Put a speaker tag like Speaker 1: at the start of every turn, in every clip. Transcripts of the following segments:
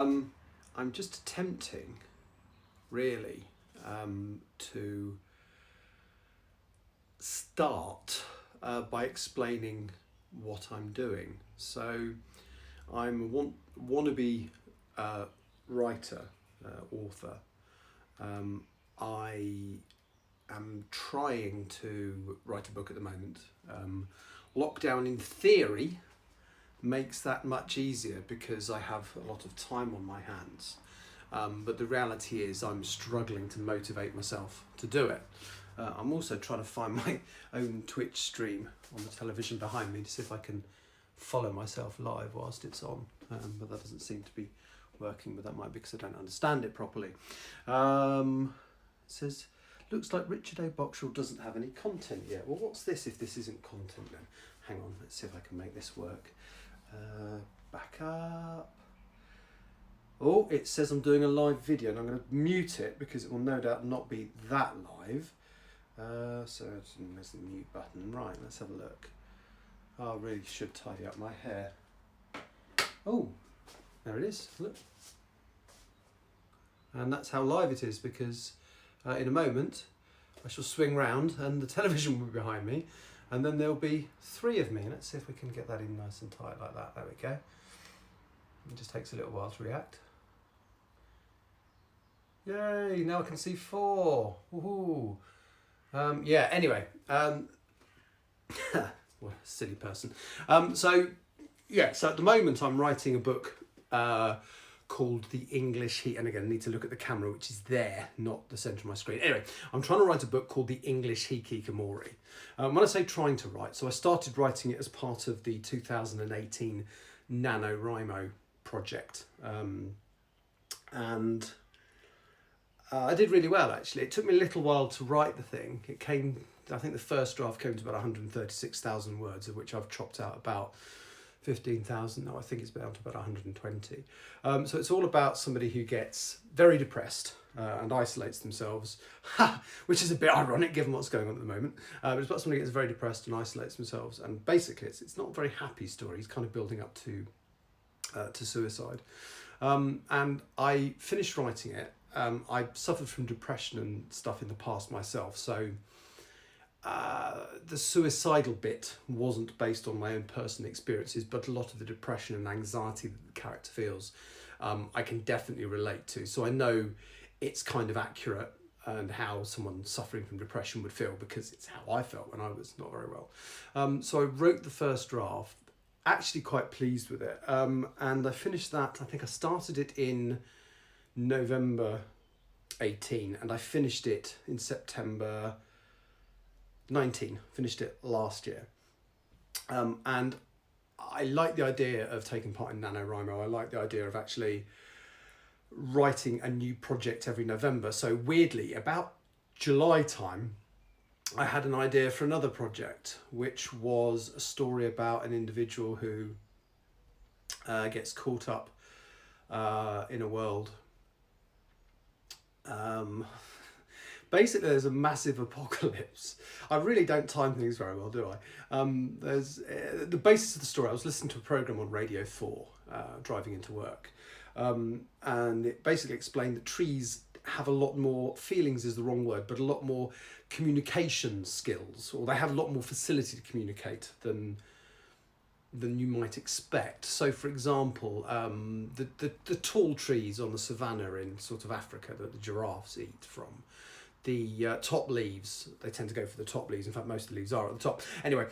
Speaker 1: I'm just attempting, really, to start by explaining what I'm doing. So, I'm a wannabe uh, writer, author. Um, I am trying to write a book at the moment. Lockdown, in theory, makes that much easier because I have a lot of time on my hands. But the reality is, I'm struggling to motivate myself to do it. I'm also trying to find my own Twitch stream on the television behind me to see if I can follow myself live whilst it's on. But that doesn't seem to be working, but that might be because I don't understand it properly. It says, looks like Richard A. Boxall doesn't have any content yet. Well, what's this if this isn't content then? Hang on, let's see if I can make this work. Back up. Oh, it says I'm doing a live video and I'm going to mute it because it will no doubt not be that live. So there's the mute button. Right, let's have a look. Oh, I really should tidy up my hair. Oh, there it is. Look. And that's how live it is because in a moment I shall swing round and the television will be behind me and then there'll be three of me. Let's see if we can get that in nice and tight like that. There we go. It just takes a little while to react. Yay, now I can see four. Woohoo. Yeah, anyway. What a silly person. So at the moment I'm writing a book called The English He... And again, I need to look at the camera, which is there, not the centre of my screen. Anyway, I'm trying to write a book called The English Hikikomori. When I say trying to write, so I started writing it as part of the 2018 NaNoWriMo project. And I did really well, actually. It took me a little while to write the thing. It came, I think the first draft came to about 136,000 words, of which I've chopped out about 15,000. No, I think it's down to about 120. So it's all about somebody who gets very depressed and isolates themselves, which is a bit ironic given what's going on at the moment. But it's about somebody who gets very depressed and isolates themselves. And basically, it's not a very happy story. He's kind of building up to suicide. And I finished writing it. I suffered from depression and stuff in the past myself, so the suicidal bit wasn't based on my own personal experiences, but a lot of the depression and anxiety that the character feels, I can definitely relate to. So I know it's kind of accurate and how someone suffering from depression would feel because it's how I felt when I was not very well. So I wrote the first draft, actually quite pleased with it, and I finished that. I think I started it in November 18 and I finished it in September 19, finished it last year. And I like the idea of taking part in NaNoWriMo. I like the idea of actually writing a new project every November. So weirdly, about July time, I had an idea for another project, which was a story about an individual who gets caught up in a world. Basically, there's a massive apocalypse. I really don't time things very well, do I? There's the basis of the story. I was listening to a program on Radio 4, driving into work, and it basically explained that trees have a lot more, feelings is the wrong word, but a lot more communication skills, or they have a lot more facility to communicate than you might expect. So, for example, the tall trees on the savannah in sort of Africa that the giraffes eat from, the top leaves, they tend to go for the top leaves. In fact, most of the leaves are at the top. Anyway,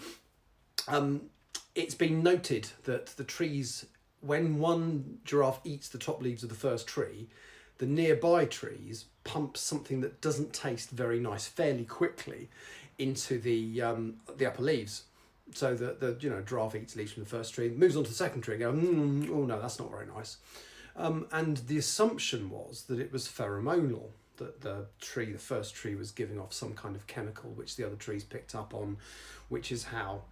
Speaker 1: it's been noted that the trees, when one giraffe eats the top leaves of the first tree, the nearby trees pump something that doesn't taste very nice fairly quickly into the upper leaves. So the giraffe eats leaves from the first tree, moves on to the second tree and goes, oh no, that's not very nice. And the assumption was that it was pheromonal, that the first tree was giving off some kind of chemical which the other trees picked up on, which is how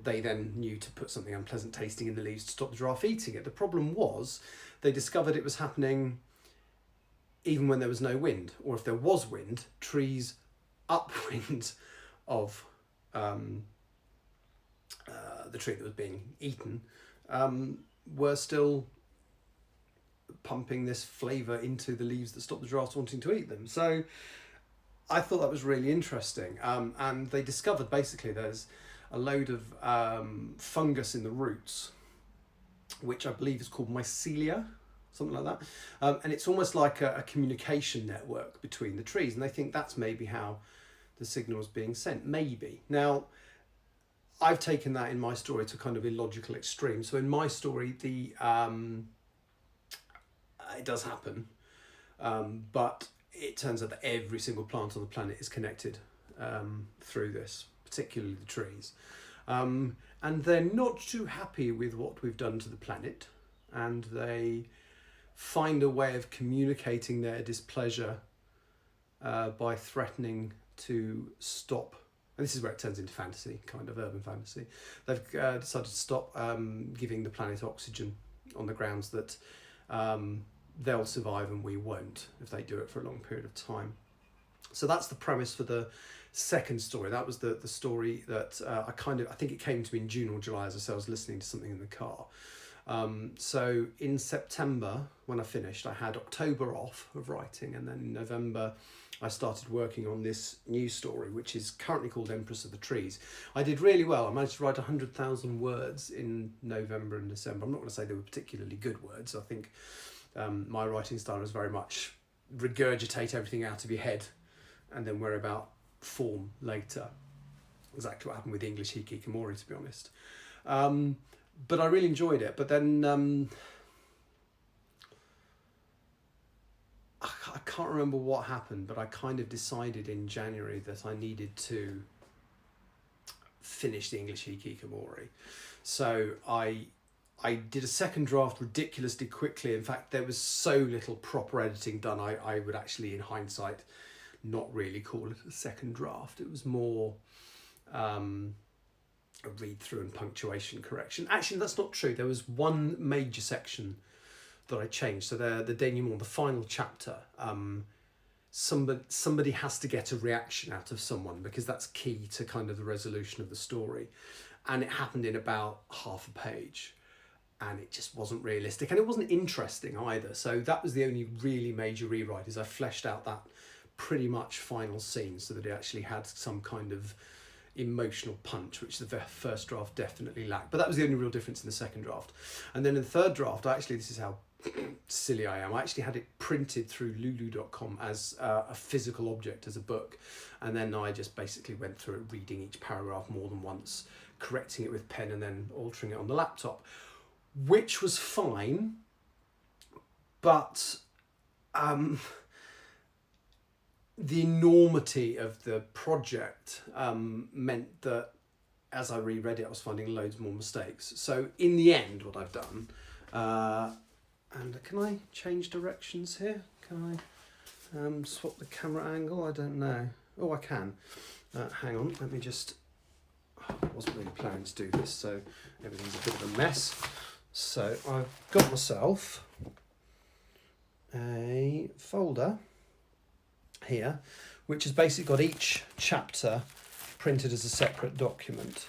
Speaker 1: they then knew to put something unpleasant tasting in the leaves to stop the giraffe eating it. The problem was they discovered it was happening even when there was no wind, or if there was wind, trees upwind of the tree that was being eaten were still pumping this flavour into the leaves that stop the giraffes wanting to eat them. So I thought that was really interesting. And they discovered basically there's a load of fungus in the roots, which I believe is called mycelia, something like that. And it's almost like a communication network between the trees. And they think that's maybe how the signal is being sent. Maybe. Now, I've taken that in my story to kind of illogical extreme. So in my story, it does happen, but it turns out that every single plant on the planet is connected through this, particularly the trees. And they're not too happy with what we've done to the planet, and they find a way of communicating their displeasure by threatening to stop. And this is where it turns into fantasy, kind of urban fantasy. They've decided to stop giving the planet oxygen on the grounds that they'll survive and we won't if they do it for a long period of time. So that's the premise for the second story. That was the story that I think it came to me in June or July, as I said, I was listening to something in the car. So in September, when I finished, I had October off of writing, and then in November I started working on this new story, which is currently called Empress of the Trees. I did really well. I managed to write 100,000 words in November and December. I'm not going to say they were particularly good words. I think my writing style is very much regurgitate everything out of your head and then worry about form later. Exactly what happened with English Hikikomori, to be honest. But I really enjoyed it. But then I can't remember what happened, but I kind of decided in January that I needed to finish the English Hikikomori. So I did a second draft ridiculously quickly. In fact, there was so little proper editing done, I would actually, in hindsight, not really call it a second draft. It was more a read through and punctuation correction. Actually, that's not true. There was one major section that I changed. So the denouement, the final chapter, somebody has to get a reaction out of someone, because that's key to kind of the resolution of the story. And it happened in about half a page, and it just wasn't realistic, and it wasn't interesting either. So that was the only really major rewrite, is I fleshed out that pretty much final scene so that it actually had some kind of emotional punch, which the first draft definitely lacked. But that was the only real difference in the second draft. And then in the third draft, this is how silly I am, I actually had it printed through lulu.com as a physical object, as a book, and then I just basically went through it, reading each paragraph more than once, correcting it with pen, and then altering it on the laptop, which was fine. But the enormity of the project meant that as I reread it, I was finding loads more mistakes. So in the end, what I've done, and can I change directions here? Can I swap the camera angle? I don't know. Oh, I can. Hang on, let me just... I wasn't really planning to do this, so everything's a bit of a mess. So I've got myself a folder here, which has basically got each chapter printed as a separate document.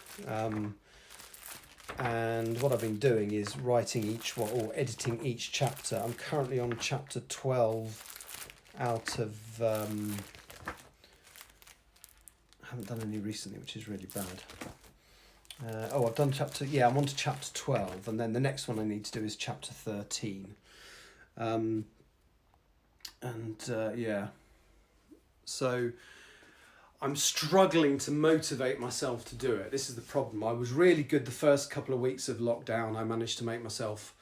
Speaker 1: And what I've been doing is writing each one, or editing each chapter. I'm currently on chapter 12 out of... I haven't done any recently, which is really bad. I've done I'm on to chapter 12, and then the next one I need to do is chapter 13. So I'm struggling to motivate myself to do it. This is the problem. I was really good the first couple of weeks of lockdown. I managed to make myself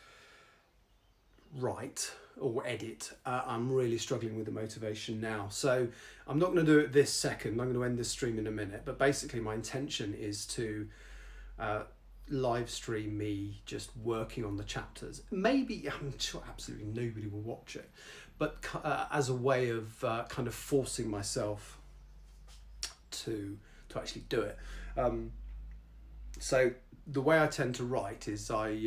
Speaker 1: write or edit. I'm really struggling with the motivation now. So I'm not going to do it this second. I'm going to end this stream in a minute. But basically my intention is to live stream me just working on the chapters. Maybe, I'm sure absolutely nobody will watch it, but as a way of kind of forcing myself to actually do it. So the way I tend to write is I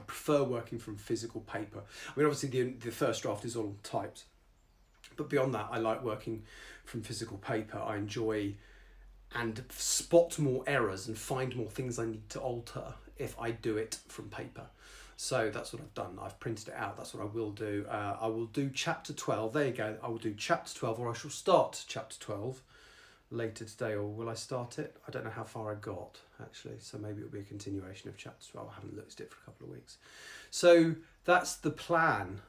Speaker 1: prefer working from physical paper. I mean, obviously the first draft is all typed, but beyond that, I like working from physical paper. I enjoy and spot more errors and find more things I need to alter if I do it from paper. So that's what I've done. I've printed it out. That's what I will do. I will do chapter 12. There you go. I will do chapter 12, or I shall start chapter 12 later today. Or will I start it? I don't know how far I got, actually. So maybe it'll be a continuation of chapter 12. I haven't looked at it for a couple of weeks. So that's the plan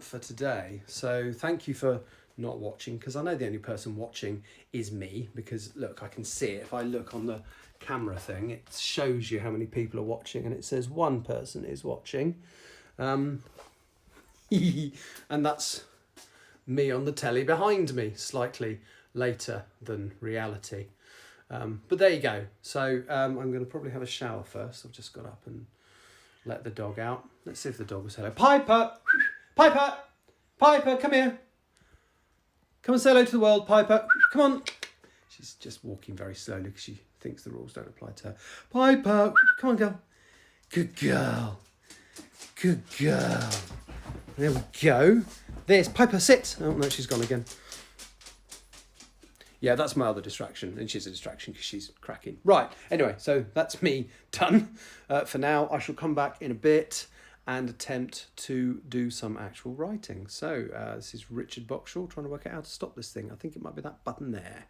Speaker 1: for today. So thank you for not watching, because I know the only person watching is me, because look, I can see it. If I look on the camera thing, it shows you how many people are watching, and it says one person is watching, and that's me on the telly behind me, slightly later than reality, but there you go. So I'm going to probably have a shower first. I've just got up and let the dog out. Let's see if the dog was hello. Piper, Piper, Piper, come here. Come and say hello to the world, Piper. Come on. She's just walking very slowly because she thinks the rules don't apply to her. Piper, come on, girl. Good girl. Good girl. There we go. There's Piper, sit. Oh, no, she's gone again. Yeah, that's my other distraction. And she's a distraction because she's cracking. Right, anyway, so that's me done. For now, I shall come back in a bit and attempt to do some actual writing. So this is Richard Boxall trying to work out how to stop this thing. I think it might be that button there.